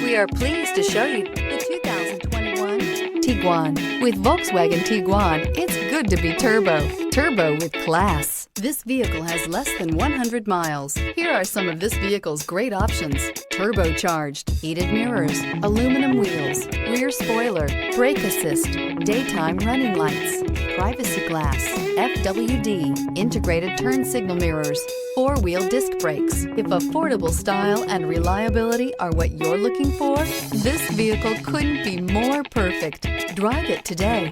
We are pleased to show you the 2021 Tiguan. With Volkswagen Tiguan, it's good to be turbo. Turbo with class. This vehicle has less than 100 miles. Here are some of this vehicle's great options: turbocharged, heated mirrors, aluminum wheels, rear spoiler, brake assist, daytime running lights, privacy glass, FWD, integrated turn signal mirrors, four-wheel disc brakes. If affordable style and reliability are what you're looking for, this vehicle couldn't be more perfect. Drive it today.